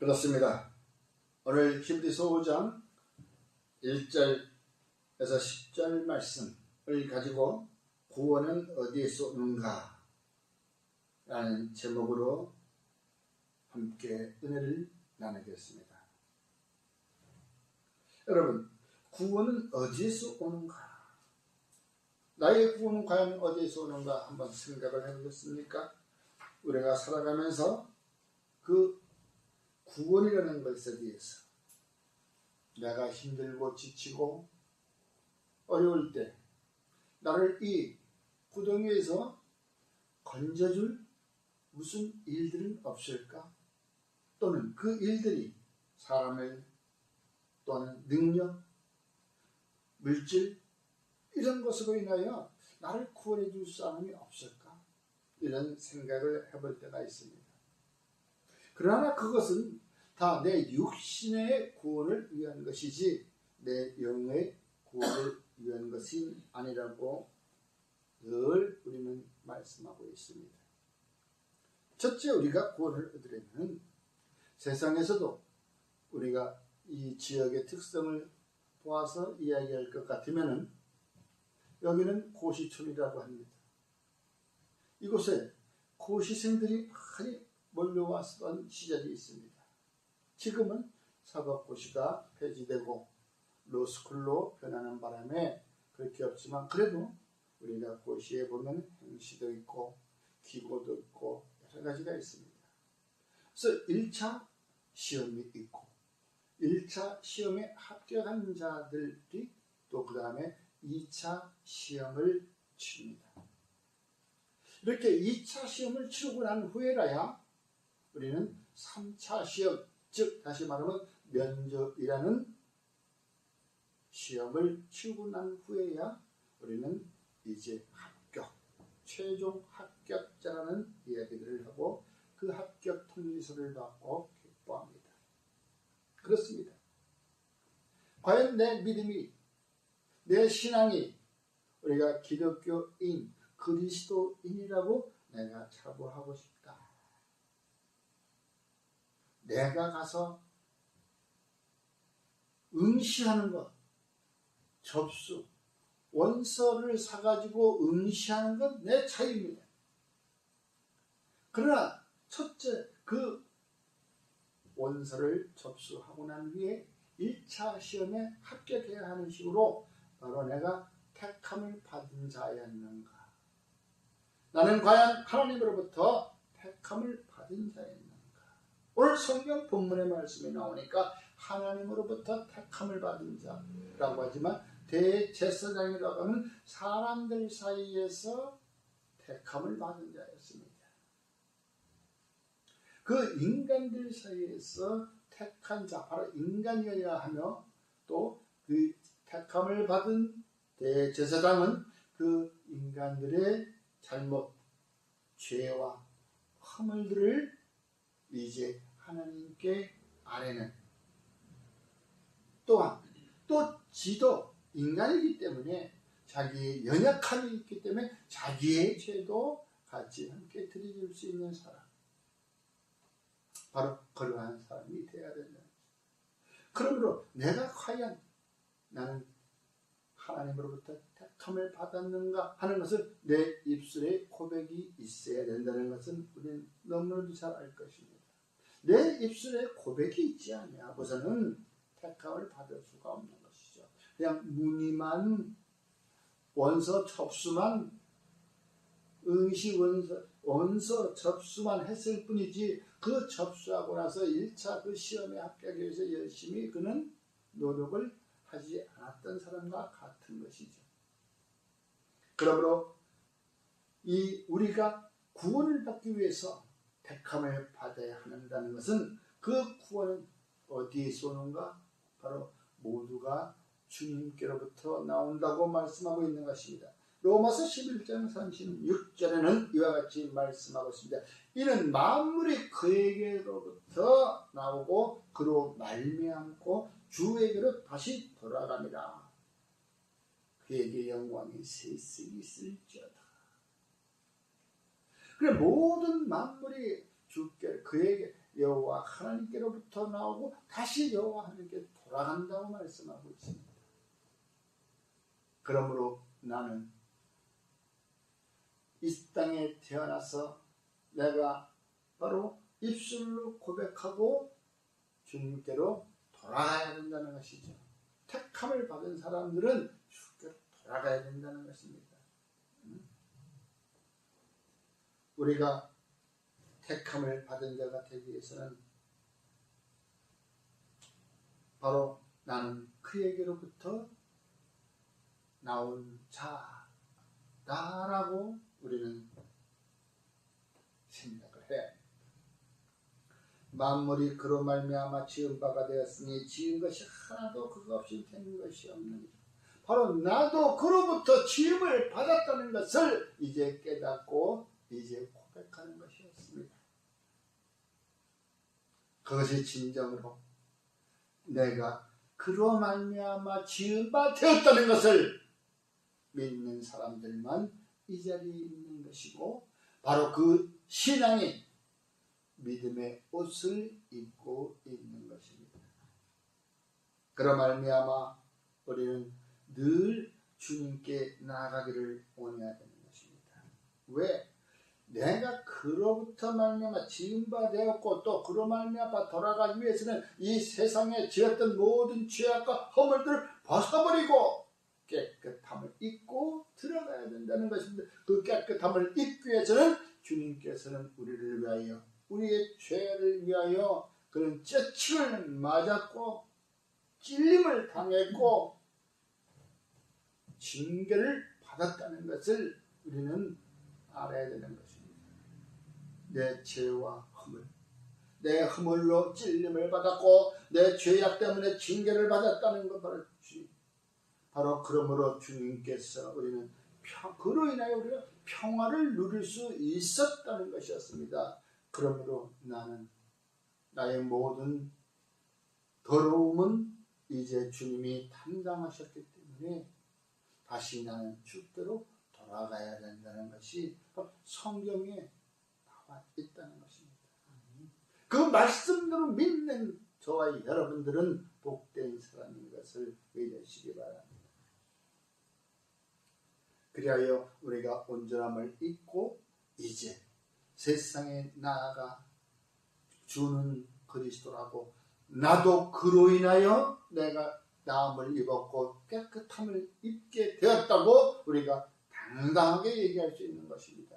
그렇습니다. 오늘 히브리서 5장 1절에서 10절 말씀을 가지고 구원은 어디에서 오는가 라는 제목으로 함께 은혜를 나누겠습니다. 여러분, 구원은 어디에서 오는가? 나의 구원은 과연 어디에서 오는가 한번 생각을 해보겠습니까? 우리가 살아가면서 그 구원이라는 것에 대해서 내가 힘들고 지치고 어려울 때 나를 이 구덩이에서 건져줄 무슨 일들은 없을까? 또는 그 일들이 사람을 또는 능력, 물질 이런 것으로 인하여 나를 구원해 줄 사람이 없을까? 이런 생각을 해볼 때가 있습니다. 그러나 그것은 다 내 육신의 구원을 위한 것이지 내 영의 구원을 위한 것이 아니라고 늘 우리는 말씀하고 있습니다. 첫째, 우리가 구원을 얻으려면 세상에서도 우리가 이 지역의 특성을 보아서 이야기할 것 같으면 여기는 고시촌이라고 합니다. 이곳에 고시생들이 많이 몰려왔던 시절이 있습니다. 지금은 사법고시가 폐지되고 로스쿨로 변하는 바람에 그렇게 없지만 그래도 우리가 고시에 보면 행시도 있고 기고도 있고 여러 가지가 있습니다. 그래서 1차 시험이 있고 1차 시험에 합격한 자들이 또 그 다음에 2차 시험을 치릅니다. 이렇게 2차 시험을 치르고 난 후에라야 우리는 3차 시험, 즉 다시 말하면 면접이라는 시험을 치르고 난 후에야 우리는 이제 합격, 최종 합격자라는 이야기들을 하고 그 합격 통지서를 받고 기뻐합니다. 그렇습니다. 과연 내 믿음이, 내 신앙이 우리가 기독교인, 그리스도인이라고 내가 자부하고 싶다. 내가 가서 응시하는 것, 접수, 원서를 사가지고 응시하는 건 내 자유입니다. 그러나 첫째, 그 원서를 접수하고 난 후에 1차 시험에 합격해야 하는 식으로 바로 내가 택함을 받은 자였는가? 나는 과연 하나님으로부터 택함을 받은 자였는가? 오늘 성경 본문의 말씀이 나오니까 하나님으로부터 택함을 받은 자라고 하지만 대제사장이라고 하는 사람들 사이에서 택함을 받은 자였습니다. 그 인간들 사이에서 택한 자, 바로 인간이어야 하며 또 그 택함을 받은 대제사장은 그 인간들의 잘못, 죄와 허물들을 이제 하나님께 아뢰는, 또한 또 지도 인간이기 때문에 자기의 연약함이 있기 때문에 자기의 죄도 같이 함께 들여줄 수 있는 사람, 바로 그러한 사람이 되어야 된다. 그러므로 내가 과연 나는 하나님으로부터 택함을 받았는가 하는 것을 내 입술에 고백이 있어야 된다는 것은 우리는 너무나도 잘 알 것입니다. 내 입술에 고백이 있지 않냐고서는 택함을 받을 수가 없는 것이죠. 그냥 문의만, 원서 접수만, 응시 원서 접수만 했을 뿐이지 그 접수하고 나서 1차 그 시험에 합격하기 위해서 열심히 그는 노력을 하지 않았던 사람과 같은 것이죠. 그러므로 우리가 구원을 받기 위해서 택함을 받아야 한다는 것은 그 구원은 어디에서 오는가? 바로 모두가 주님께로부터 나온다고 말씀하고 있는 것입니다. 로마서 11장 36절에는 이와 같이 말씀하고 있습니다. 이는 만물이 그에게로부터 나오고 그로 말미암고 주에게로 다시 돌아갑니다. 그에게 영광이 세세히 있을지어다. 그래 모든 만물이 주께 그에게 여호와 하나님께로부터 나오고 다시 여호와 하나님께 돌아간다고 말씀하고 있습니다. 그러므로 나는 이 땅에 태어나서 내가 바로 입술로 고백하고 주님께로 돌아가야 된다는 것이죠. 택함을 받은 사람들은 주께로 돌아가야 된다는 것입니다. 우리가 택함을 받은 자가 되기 위해서는 바로 나는 그에게로부터 나온 자다라고 우리는 생각을 해야 합니다. 만물이 그로 말미암아 지은 바가 되었으니 지은 것이 하나도 그거 없이 된 것이 없느니라. 바로 나도 그로부터 지음을 받았다는 것을 이제 깨닫고 이제 고백하는 것이었습니다. 그것이 진정으로 내가 그로 말미암아 지은 바 되었다는 것을 믿는 사람들만 이 자리에 있는 것이고, 바로 그 신앙이 믿음의 옷을 입고 있는 것입니다. 그로 말미암아 우리는 늘 주님께 나아가기를 원해야 되는 것입니다. 왜? 내가 그로부터 말미암아 지은 바 되었고 또 그로 말미암아 돌아가기 위해서는 이 세상에 지었던 모든 죄악과 허물들을 벗어버리고 깨끗함을 입고 들어가야 된다는 것입니다. 그 깨끗함을 입기 위해서는 주님께서는 우리를 위하여, 우리의 죄를 위하여 그런 째침을 맞았고 찔림을 당했고 징계를 받았다는 것을 우리는 알아야 되는 것입니다. 내 죄와 허물, 내 허물로 찔림을 받았고 내 죄악 때문에 징계를 받았다는 것, 바로 그러므로 주님께서 우리는 그로 인하여 우리가 평화를 누릴 수 있었다는 것이었습니다. 그러므로 나는 나의 모든 더러움은 이제 주님이 담당하셨기 때문에 다시 나는 주께로 돌아가야 된다는 것이 성경에 나와 있다는 것입니다. 그 말씀대로 믿는 저와 여러분들은 복된 사람인 것을 믿으시기 바랍니다. 그리하여 우리가 온전함을 잊고 이제 세상에 나아가 주는 그리스도라고, 나도 그로 인하여 내가 나음을 입었고 깨끗함을 입게 되었다고 우리가 당당하게 얘기할 수 있는 것입니다.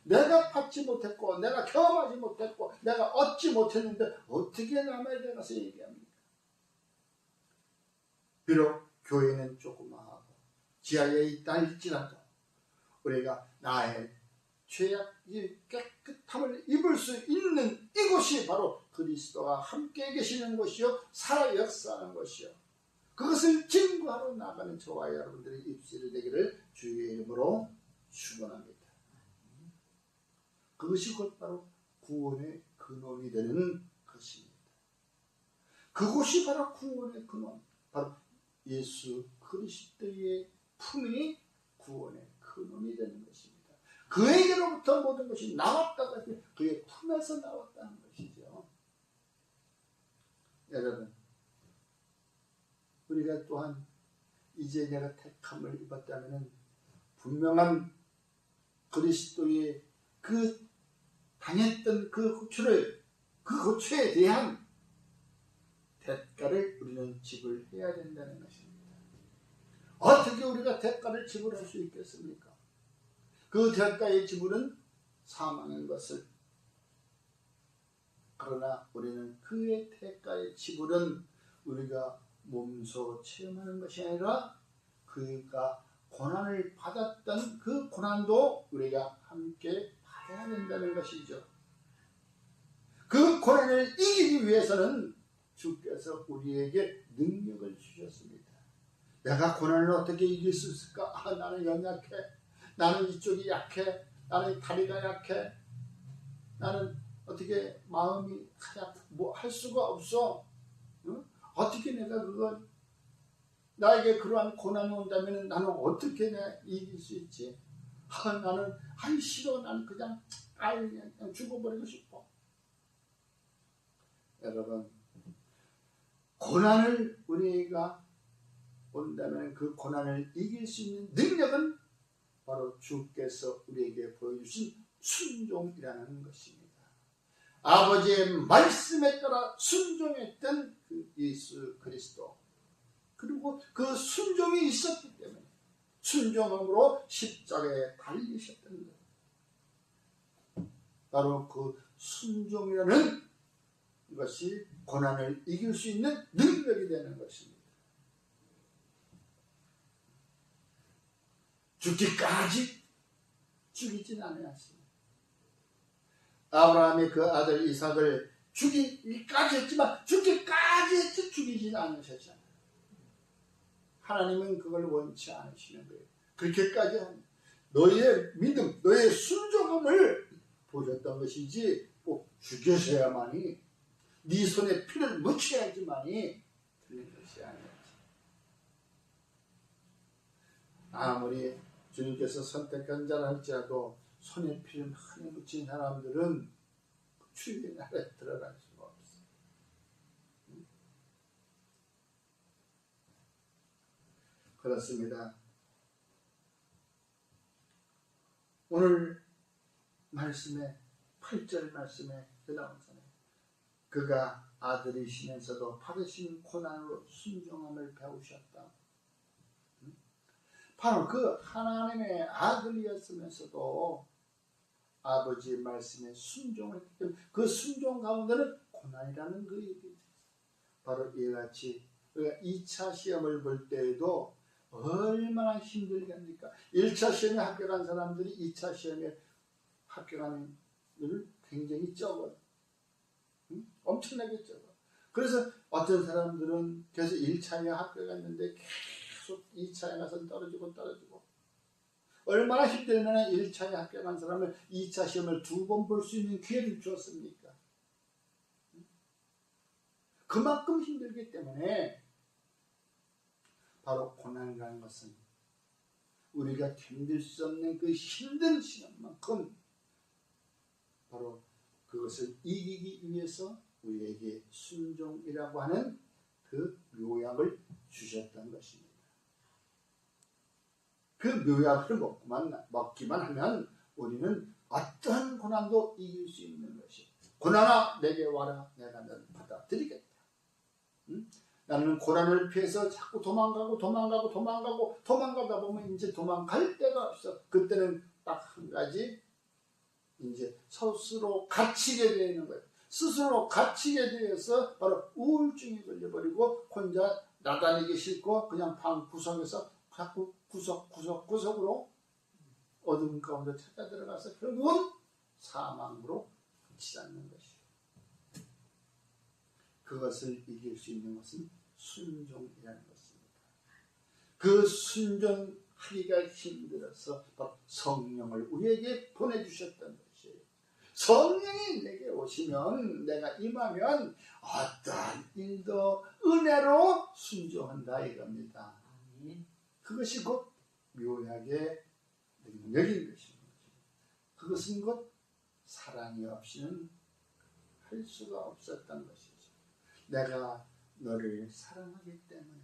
내가 받지 못했고 내가 경험하지 못했고 내가 얻지 못했는데 어떻게 남에 대해서 얘기합니까? 비록 교회는 조그마하고 지하에 있다 할지라도 우리가 나의 죄악이 깨끗함을 입을 수 있는 이곳이 바로 그리스도와 함께 계시는 곳이요 살아 역사하는 곳이요, 그것을 증거하러 나가는 저와 여러분들의 입술이 되기를 주의 이름으로 축원합니다. 그것이 곧 바로 구원의 근원이 되는 것입니다. 그곳이 바로 구원의 근원, 바로 예수 그리스도의 품이 구원의 근원이 되는 것입니다. 그에게로부터 모든 것이 나왔다가 그의 품에서 나왔다는 것이죠. 여러분, 우리가 또한 이제 내가 택함을 입었다면 분명한 그리스도의 그 당했던 그 고초에 대한 대가를 우리는 지불해야 된다는 것입니다. 어떻게 우리가 대가를 지불할 수 있겠습니까? 그 대가의 지불은 사망인 것을, 그러나 우리는 그의 대가의 지불은 우리가 몸소 체험하는 것이 아니라 그가 고난을 받았던 그 고난도 우리가 함께 받아야 된다는 것이죠. 그 고난을 이기기 위해서는 주께서 우리에게 능력을 주셨습니다. 내가 고난을 어떻게 이길 수 있을까? 나는 연약해. 나는 이쪽이 약해. 나는 다리가 약해. 나는 어떻게 마음이 뭐 할 수가 없어. 응? 어떻게 내가 그걸, 나에게 그러한 고난이 온다면 나는 어떻게 내가 이길 수 있지? 나는 싫어. 나는 그냥 죽어버리고 싶어. 여러분, 고난을 우리가 온다면 그 고난을 이길 수 있는 능력은 바로 주께서 우리에게 보여주신 순종이라는 것입니다. 아버지의 말씀에 따라 순종했던 그 예수 그리스도, 그리고 그 순종이 있었기 때문에 순종함으로 십자가에 달리셨던 것, 바로 그 순종이라는 것이 고난을 이길 수 있는 능력이 되는 것입니다. 죽기까지 죽이진 않았습니다. 아브라함이 그 아들 이삭을 죽이기까지 했지만 죽기까지 했지 죽이진 않으셨잖아요. 하나님은 그걸 원치 않으시는 거예요. 그렇게까지 하는 너희의 믿음, 너희의 순종함을 보셨던 것이지 꼭 죽여서야만이 네 손에 피를 묻혀야지만이 틀린 것이 아니었지. 아무리 주님께서 선택한 자라 할지라도 손에 피를 많이 묻힌 사람들은 주님의 나라에 들어갈 수가 없어요. 그렇습니다. 오늘 말씀에 8절 말씀에 나오잖아요. 그가 아들이시면서도 받으신 고난으로 순종함을 배우셨다. 바로 그 하나님의 아들이었으면서도 아버지의 말씀에 순종했기 때문에 그 순종 가운데는 고난이라는 그 얘기죠. 바로 이와 같이 우리가 2차 시험을 볼 때에도 얼마나 힘들게 합니까? 1차 시험에 합격한 사람들이 2차 시험에 합격하는 일 굉장히 적어요. 엄청나게 적어. 그래서 어떤 사람들은 계속 1차에 합격했는데 계속 2차에 가서 떨어지고 얼마나 힘들면 1차에 합격한 사람을 2차 시험을 2번 볼 수 있는 기회를 주었습니까? 그만큼 힘들기 때문에 바로 고난이라는 것은 우리가 견딜 수 없는 그 힘든 시간만큼 바로 그것을 이기기 위해서 우리에게 순종이라고 하는 그 묘약을 주셨던 것입니다. 그 묘약을 먹기만 하면 우리는 어떠한 고난도 이길 수 있는 것이, 고난아 내게 와라, 내가 너를 받아들이겠다. 나는 고난을 피해서 자꾸 도망가다 보면 이제 도망갈 데가 없어. 그때는 딱 한 가지, 이제 스스로 갇히게 되는 거예요. 스스로 갇히게 되어서 바로 우울증이 걸려버리고 혼자 나다니기 싫고 그냥 방 구석에서 자꾸 구석으로 어두운 가운데 찾아 들어가서 결국은 사망으로 치닫는 것이에요. 그것을 이길 수 있는 것은 순종이라는 것입니다. 그 순종하기가 힘들어서 성령을 우리에게 보내주셨던 것이에요. 성령이 내게 오시면, 내가 임하면 어떠한 일도 은혜로 순종한다 이겁니다. 그것이 곧 묘약의 능력인 것입니다. 그것은 곧 사랑이 없이는 할 수가 없었던 것이죠. 내가 너를 사랑하기 때문에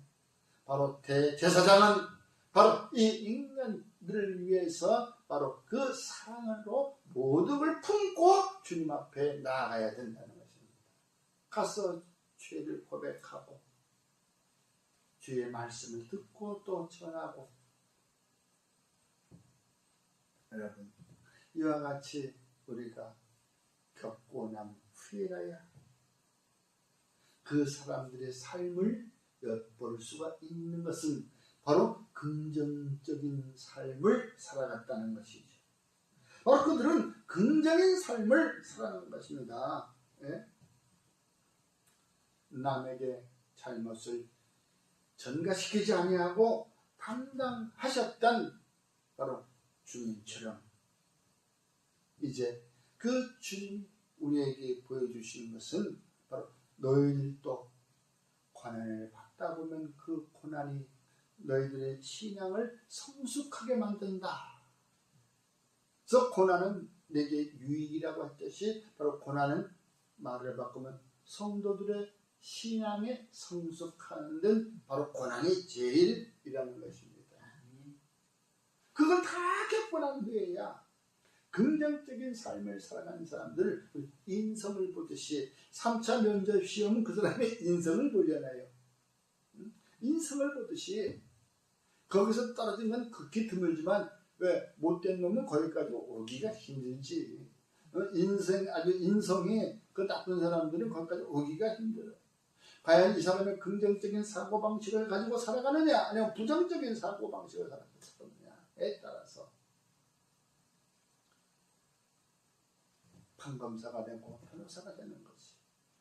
바로 대제사장은 바로 이 인간들을 위해서 바로 그 사랑으로 모든 걸 품고 주님 앞에 나아가야 된다는 것입니다. 가서 죄를 고백하고 주의 말씀을 듣고 또 전하고, 여러분 이와 같이 우리가 겪고 난 후에야 그 사람들의 삶을 엿볼 수가 있는 것은 바로 긍정적인 삶을 살아갔다는 것이죠. 바로 그들은 긍정적인 삶을 살아가는 것입니다. 예? 남에게 잘못을 전가시키지 아니하고 담당하셨던 바로 주님처럼 이제 그 주님 우리에게 보여주시는 것은 바로 너희들도 고난을 받다 보면 그 고난이 너희들의 신앙을 성숙하게 만든다. 그래서 고난은 내게 유익이라고 했듯이 바로 고난은 말을 바꾸면 성도들의 신앙에 성숙하는 데는 바로 고난이 제일이라는 것입니다. 그걸 다 겪고 난 후에야 긍정적인 삶을 살아가는 사람들, 인성을 보듯이 3차 면접 시험은 그 사람의 인성을 보잖아요. 인성을 보듯이 거기서 떨어진 건 극히 드물지만 왜 못된 놈은 거기까지 오기가 힘들지. 아주 인성이 그 나쁜 사람들은 거기까지 오기가 힘들어. 과연 이 사람의 긍정적인 사고방식을 가지고 살아가느냐 아니면 부정적인 사고방식을 살아가느냐에 따라서 판검사가 되고 변호사가 되는 것이.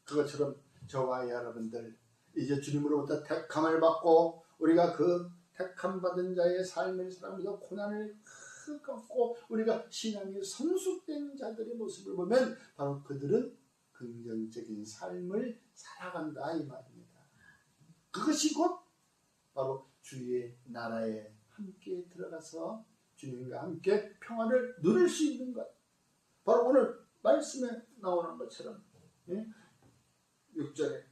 그것처럼 저와 여러분들 이제 주님으로부터 택함을 받고 우리가 그 택함 받은 자의 삶을 살아가면서 고난을 겪고 우리가 신앙이 성숙된 자들의 모습을 보면 바로 그들은 긍정적인 삶을 살아간다 이 말입니다. 그것이 곧 바로 주의 나라에 함께 들어가서 주님과 함께 평안을 누릴 수 있는 것. 바로 오늘 말씀에 나오는 것처럼 6절에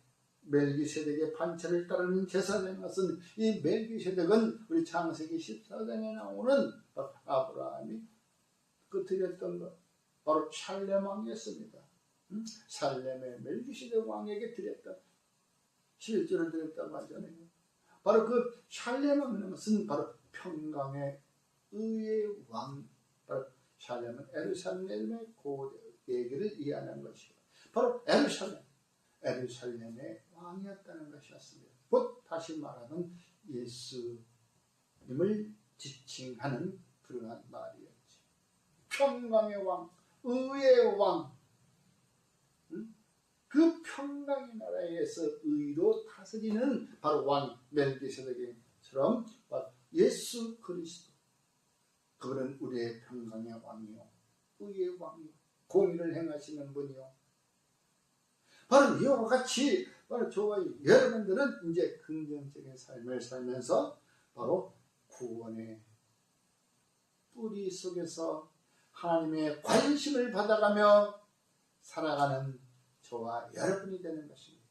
멜기세덱의 반차를 따르는 제사장인 것은 이 멜기세덱은 우리 창세기 14장에 나오는 아브라함이 그 드렸던 것 바로 살렘 왕이었습니다. 살렘의 멜기세덱 왕에게 드렸던 11절을 드렸다고 하잖아요. 바로 그 살렘 왕이라는 것은 바로 평강의 의의 왕, 바로 살렘은 에루살렘의 고대에게를 이해하는 것이고 바로 에루살렘의 왕이었다는 것이었습니다. 곧 다시 말하면 예수님을 지칭하는 그러한 말이었죠. 평강의 왕, 의의 왕, 그 평강의 나라에서 의로 다스리는 바로 왕 멜기세덱처럼 예수 그리스도. 그분은 우리의 평강의 왕이요, 의의 왕이요, 공의를 행하시는 분이요. 바로 이와 같이 바로 저와 여러분들은 이제 긍정적인 삶을 살면서 바로 구원의 뿌리 속에서 하나님의 관심을 받아가며 살아가는 저와 여러분이 되는 것입니다.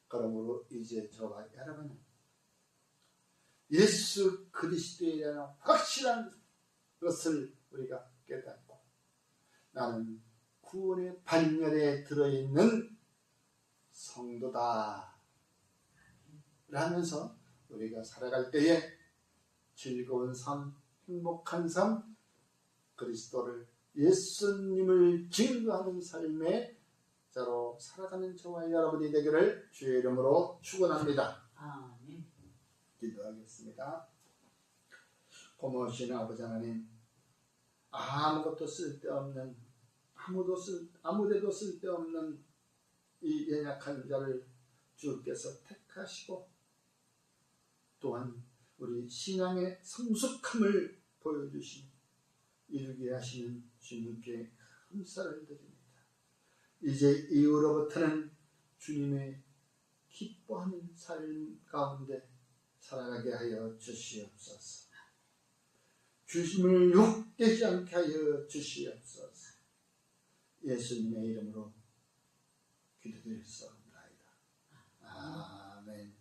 그러므로 이제 저와 여러분은 예수 그리스도에 대한 확실한 것을 우리가 깨닫고 나는 구원의 반열에 들어있는 성도다 라면서 우리가 살아갈 때에 즐거운 삶, 행복한 삶, 그리스도를 예수님을 증거하는 삶의 자로 살아가는 저와 여러분이 되기를 주의 이름으로 축원합니다. 아멘. 기도하겠습니다. 고마우신 아버지 하나님, 아무것도 쓸데없는 아무데도 쓸데없는 이 연약한 자를 주께서 택하시고 또한 우리 신앙의 성숙함을 보여주시고 이루게 하시는 주님께 감사를 드립니다. 이제 이후로부터는 주님의 기뻐하는 삶 가운데 살아가게 하여 주시옵소서. 주님을 욕되지 않게 하여 주시옵소서. 예수님의 이름으로 기도드렸사옵나이다. 아멘.